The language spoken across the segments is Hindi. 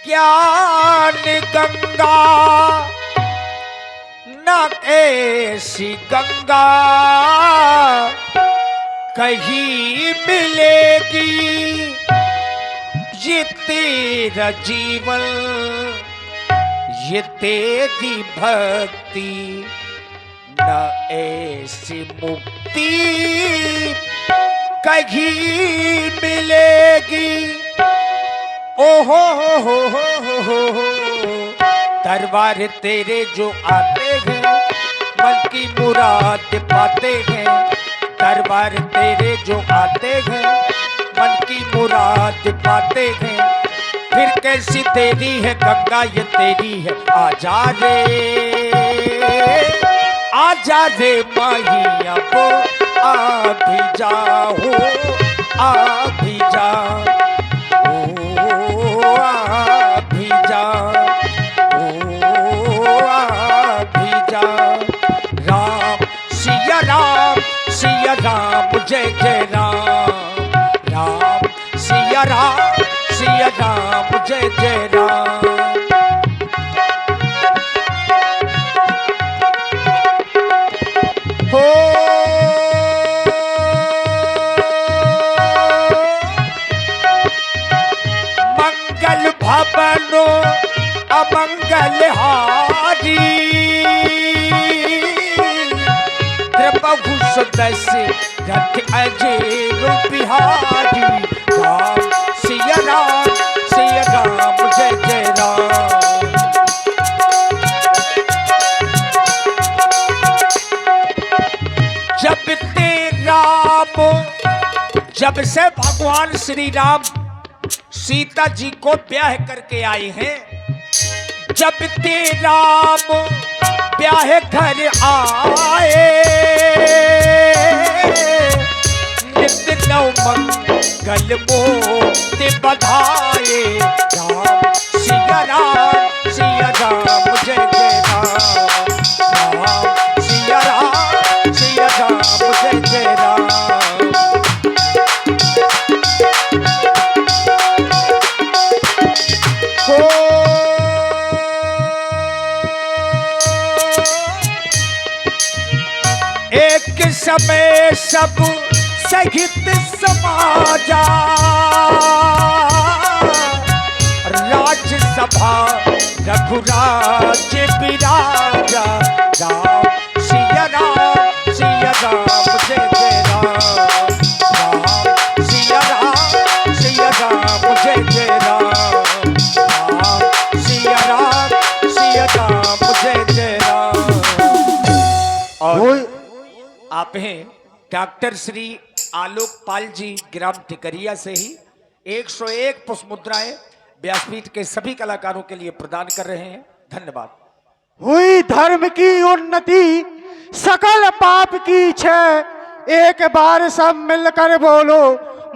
ज्ञान गंगा न ऐसी गंगा कहीं मिलेगी। ये तेरा जीवन, ये तेरी भक्ति, न ऐसी मुक्ति कहीं मिलेगी। ओहो हो, दरबार तेरे जो आते हैं मन की मुराद पाते हैं। दरबार तेरे जो आते हैं मन की मुराद पाते हैं। फिर कैसी तेरी है गंगा, ये तेरी है। आजा रे माहिया को आ भी जाओ, आ भी जा, ओ आ भी जा, ओ आ भी जा। राम सिया राम, सिया राम जय जय राम। राम सिया राम, सिया राम जय जय राम। हो मंगल भवनो अमंगल हारी, द्रपहु सुदस्य रथ अजेर बिहारी। राम सिया राम, सिया राम जय जय राम। जब से भगवान श्री राम सीता जी को ब्याह करके आए हैं, जब ते राम ब्याह घर आए, नित्य नव मंगल मोति बधाए। राम सिया राम, सिया राम जय जय राम। राम सिया राम, सिया राम जय जय राम। एक समय सब सहित समाजा, राज्यसभा रघुराज विराजा। राम सिया राम, सिया राम जय जय राम। राम सिया राम, सिया राम जय जय राम। राम सिया राम, सिया राम जय जय राम। और आप हैं डॉक्टर श्री आलोक पाल जी, ग्राम टिकरिया से ही 101 पुष्प मुद्राएं व्यासपीठ के सभी कलाकारों के लिए प्रदान कर रहे हैं। धन्यवाद। हुई धर्म की उन्नति, सकल पाप की क्षय। एक बार सब मिलकर बोलो,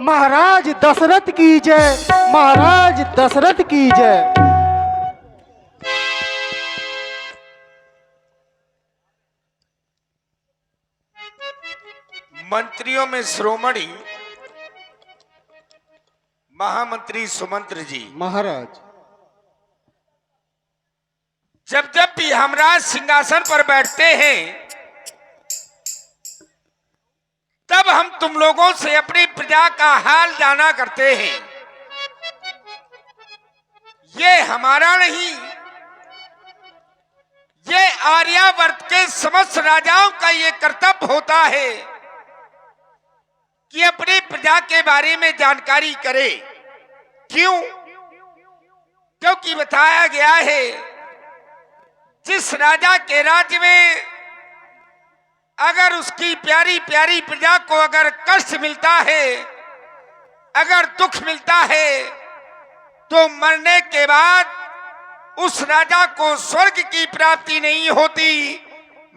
महाराज दशरथ की जय, महाराज दशरथ की जय। मंत्रियों में श्रोमणी महामंत्री सुमंत्र जी, महाराज जब जब भी हमराज सिंहासन पर बैठते हैं, तब हम तुम लोगों से अपनी प्रजा का हाल जाना करते हैं। ये हमारा नहीं, ये आर्यावर्त के समस्त राजाओं का ये कर्तव्य होता है कि अपनी प्रजा के बारे में जानकारी करे। क्यों? क्योंकि बताया गया है, जिस राजा के राज्य में अगर उसकी प्यारी प्यारी प्रजा को अगर कष्ट मिलता है, अगर दुख मिलता है, तो मरने के बाद उस राजा को स्वर्ग की प्राप्ति नहीं होती,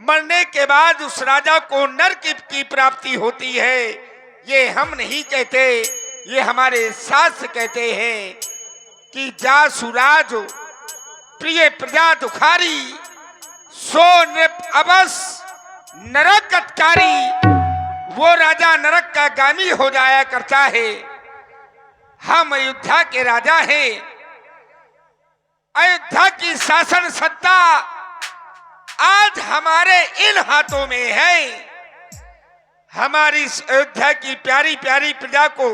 मरने के बाद उस राजा को नरक की प्राप्ति होती है। ये हम नहीं कहते, ये हमारे शास्त्र कहते हैं कि जासुराज प्रिय प्रजा दुखारी, सो नृप अवस नरकत्कारी। वो राजा नरक का गामी हो जाया करता है। हम अयोध्या के राजा हैं, की शासन सत्ता आज हमारे इन हाथों में है। हमारी इस अयोध्या की प्यारी प्यारी प्रजा को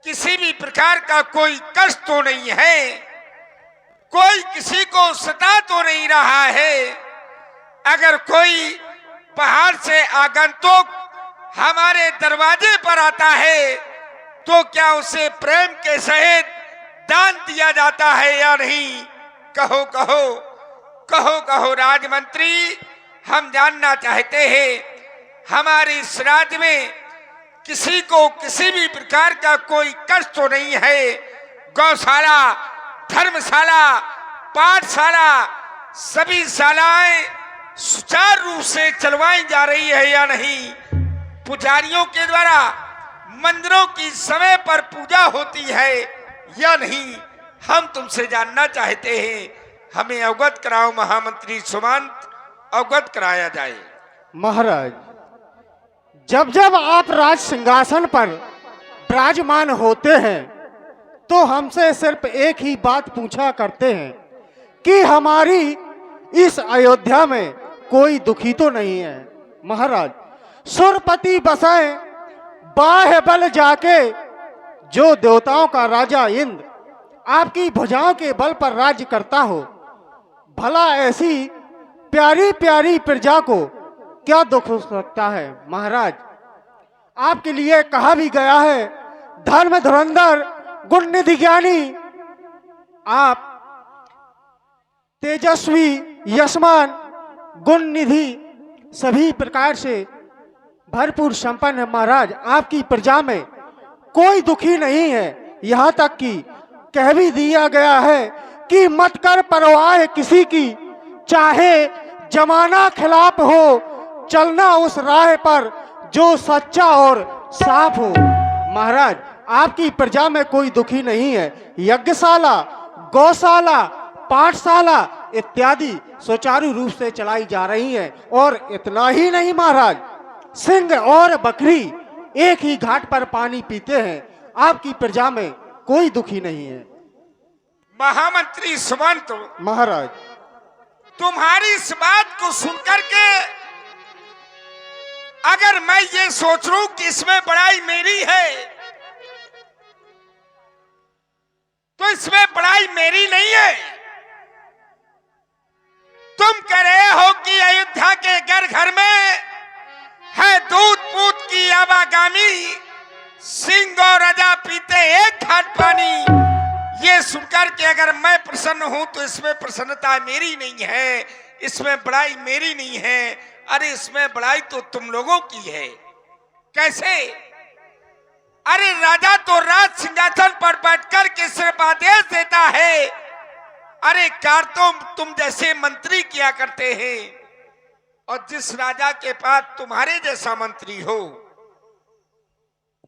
किसी भी प्रकार का कोई कष्ट तो नहीं है, कोई किसी को सता तो नहीं रहा है। अगर कोई पहाड़ से आगंतुक हमारे दरवाजे पर आता है तो क्या उसे प्रेम के सहित दान दिया जाता है या नहीं? कहो कहो कहो कहो राजमंत्री, हम जानना चाहते हैं हमारे इस राज्य में किसी को किसी भी प्रकार का कोई कष्ट तो नहीं है। गौशाला, धर्मशाला, पाठशाला सभी शालाएं सुचारू रूप से चलवाई जा रही है या नहीं? पुजारियों के द्वारा मंदिरों की समय पर पूजा होती है या नहीं? हम तुमसे जानना चाहते हैं, हमें अवगत कराओ महामंत्री सुमंत, अवगत कराया जाए। महाराज, जब जब आप राज सिंहासन पर विराजमान होते हैं तो हमसे सिर्फ एक ही बात पूछा करते हैं कि हमारी इस अयोध्या में कोई दुखी तो नहीं है। महाराज, सुरपति बसाए बाह्य बल जाके, जो देवताओं का राजा इंद्र आपकी भुजाओं के बल पर राज्य करता हो, भला ऐसी प्यारी प्यारी प्रजा को क्या दुख हो सकता है? महाराज, आपके लिए कहा भी गया है, धर्म धुरंधर गुण निधि ज्ञानी, आप तेजस्वी यशमान गुण निधि सभी प्रकार से भरपूर संपन्न है। महाराज, आपकी प्रजा में कोई दुखी नहीं है। यहाँ तक कि कह भी दिया गया है कि मत कर परवाह किसी की, चाहे जमाना खिलाफ हो, चलना उस राह पर जो सच्चा और साफ हो। महाराज, आपकी प्रजा में कोई दुखी नहीं है। यज्ञशाला, गौशाला, पाठशाला इत्यादि सुचारू रूप से चलाई जा रही है। और इतना ही नहीं महाराज, सिंह और बकरी एक ही घाट पर पानी पीते हैं। आपकी प्रजा में कोई दुखी नहीं है। महामंत्री सुमंत, महाराज, तुम्हारी इस बात को सुनकर के अगर मैं ये सोच लूं कि इसमें बड़ाई मेरी है, तो इसमें बड़ाई मेरी नहीं है। तुम कह रहे हो कि अयोध्या के घर घर में है दूध पूत की आवागामी, सिंह और राजा पीते एक घाट पानी। ये सुनकर के अगर मैं प्रसन्न हूं तो इसमें प्रसन्नता मेरी नहीं है, इसमें बड़ाई मेरी नहीं है। अरे इसमें बड़ाई तो तुम लोगों की है। कैसे? अरे राजा तो राज सिंहासन पर बैठकर के सिर्फ आदेश देता है। अरे कार्य तो तुम जैसे मंत्री किया करते हैं, और जिस राजा के पास तुम्हारे जैसा मंत्री हो।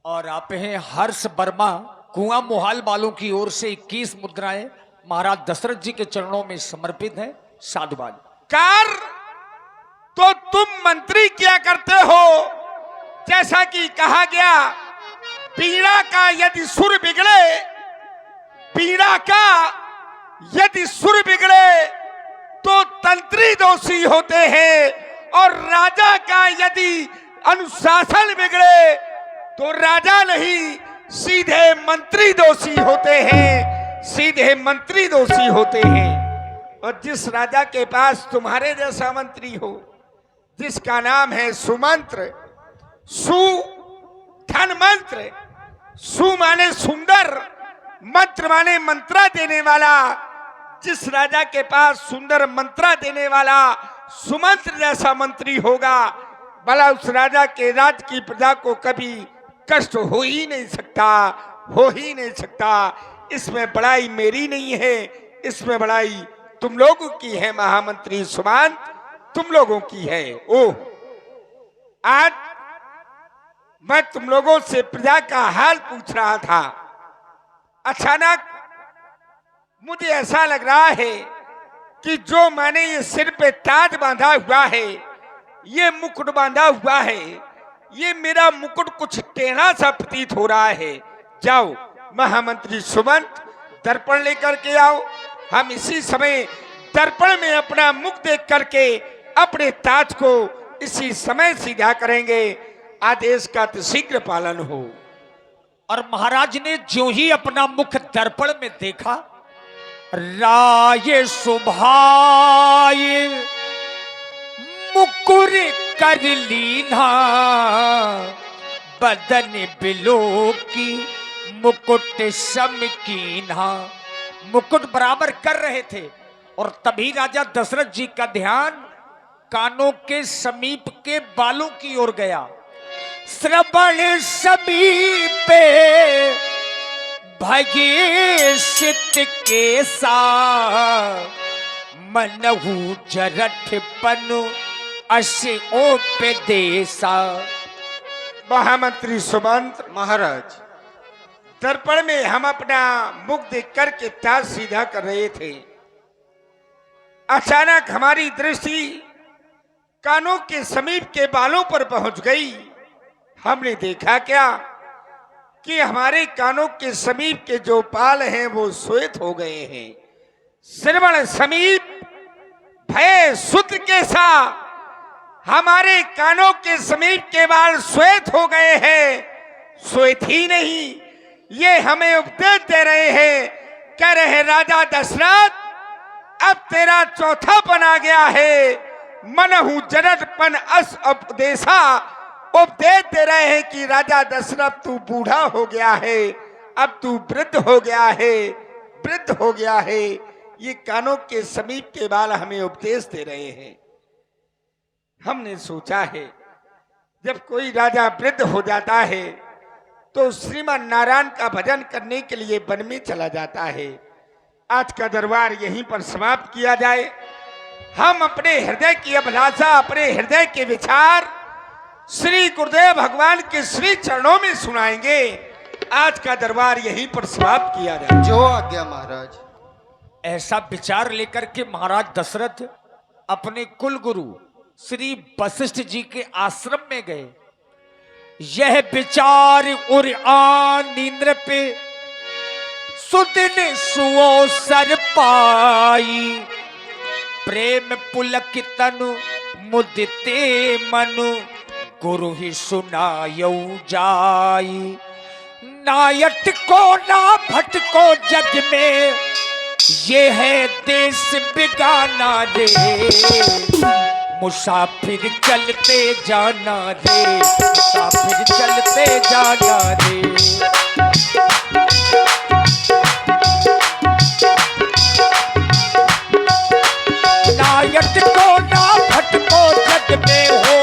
और आप हैं हर्ष वर्मा, कुआं मोहाल वालों की ओर से 21 मुद्राएं महाराज दशरथ जी के चरणों में समर्पित हैं। साधुवाद। कार तो तुम मंत्री किया करते हो, जैसा कि कहा गया, पीड़ा का यदि सुर बिगड़े, पीड़ा का यदि सुर बिगड़े तो तंत्री दोषी होते हैं, और राजा का यदि अनुशासन बिगड़े तो राजा नहीं सीधे मंत्री दोषी होते हैं, सीधे मंत्री दोषी होते हैं। और जिस राजा के पास तुम्हारे जैसा मंत्री हो, जिसका नाम है सुमंत्र, सु धन मंत्र, सु माने सुंदर, मंत्र माने मंत्रा देने वाला, जिस राजा के पास सुंदर मंत्रा देने वाला सुमंत्र जैसा मंत्री होगा, भला उस राजा के राज की प्रजा को कभी कष्ट हो ही नहीं सकता, हो ही नहीं सकता। इसमें बड़ाई मेरी नहीं है, इसमें बड़ाई तुम लोगों की है महामंत्री सुमंत, तुम लोगों की है। ओह, आज मैं तुम लोगों से प्रजा का हाल पूछ रहा था, अचानक मुझे ऐसा लग रहा है कि जो मैंने ये सिर पे ताज बांधा हुआ है, ये मुकुट बांधा हुआ है, ये मेरा मुकुट कुछ टेढ़ा सा प्रतीत हो रहा है। जाओ महामंत्री सुमंत, दर्पण लेकर के आओ, हम इसी समय दर्पण में अपना मुख देख करके अपने ताज को इसी समय सीधा करेंगे। आदेश का तो शीघ्र पालन हो। और महाराज ने ज्यों ही अपना मुख दर्पण में देखा, राय सुभाय मुकुर कर लीना, बदन बिलो की मुकुट सम कीन्हा। मुकुट बराबर कर रहे थे और तभी राजा दशरथ जी का ध्यान कानों के समीप के बालों की ओर गया। श्रवण समीप भगे सित के सा, मनहु जरठ पनु अस ओप देसा। महामंत्री सुमंत महाराज, दर्पण में हम अपना मुख देख करके ताज सीधा कर रहे थे। अचानक हमारी दृष्टि कानों के समीप के बालों पर पहुंच गई। हमने देखा क्या कि हमारे कानों के समीप के जो बाल हैं वो श्वेत हो गए हैं। श्रवण समीप भय सुत के सा, हमारे कानों के समीप के बाल श्वेत हो गए हैं। श्वेत ही नहीं, ये हमें उपदेश दे रहे हैं, कह रहे राजा दशरथ अब तेरा चौथापन आ गया है। मनहु जरठपन अस उपदेशा, उपदेश दे रहे हैं कि राजा दशरथ तू बूढ़ा हो गया है, अब तू वृद्ध हो गया है, वृद्ध हो गया है। ये कानों के समीप के बाल हमें उपदेश दे रहे हैं। हमने सोचा है जब कोई राजा वृद्ध हो जाता है तो श्रीमान नारायण का भजन करने के लिए वन में चला जाता है। आज का दरबार यहीं पर समाप्त किया जाए। हम अपने हृदय की अभिलाषा, अपने हृदय के विचार श्री गुरुदेव भगवान के श्री चरणों में सुनाएंगे। आज का दरबार यहीं पर समाप्त किया जाए। जो आज्ञा महाराज। ऐसा विचार लेकर के महाराज दशरथ अपने कुल गुरु श्री वशिष्ठ जी के आश्रम में गए। यह विचार उर आन इंद्र पे सुदिन सुअवसर पाई, प्रेम पुलक तनु मुदिते मनु, गुरु ही सुनायौ जाई। नायट को ना भटको जग में, ये है देश बिगाना रे, मुसाफिर चलते जाना रे, मुसाफिर चलते जाना रे। नायट को ना भटको जग में हो,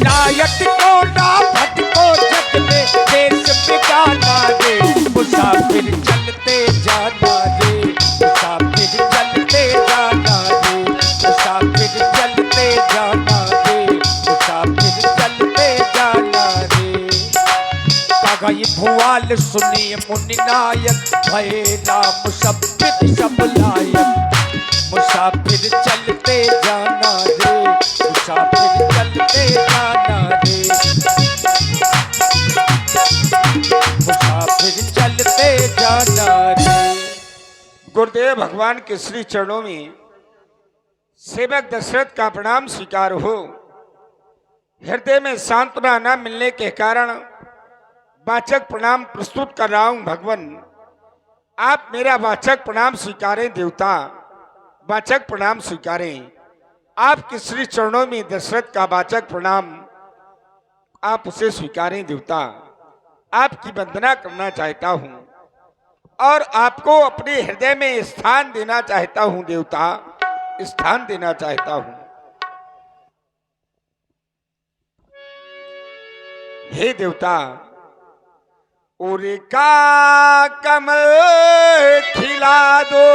नायट को ना भटको जग में, देश बिगाना रे, मुसाफिर चलते जाना रे, मुसाफिर चलते जाना रे, मुसाफिर चलते जाना रे, मुसाफिर चलते जाना रे। गई भुआल सुनिए मुनि नायक, भय राम सब पित सब लायक, मुसाफिर चलते जाना रे, मुसाफिर चलते जाना रे, मुसाफिर चलते जाना रे। गुरुदेव भगवान के श्री चरणों में सेवक दशरथ का प्रणाम स्वीकार हो। हृदय में सांत्वना न मिलने के कारण वाचक प्रणाम प्रस्तुत कर रहा हूं। भगवान आप मेरा वाचक प्रणाम स्वीकारें। देवता वाचक प्रणाम स्वीकारें। आपके श्री चरणों में दशरथ का वाचक प्रणाम आप उसे स्वीकारें। देवता आपकी वंदना करना चाहता हूं और आपको अपने हृदय में स्थान देना चाहता हूं। देवता स्थान देना चाहता हूं। हे देवता उनका कमल खिला दो,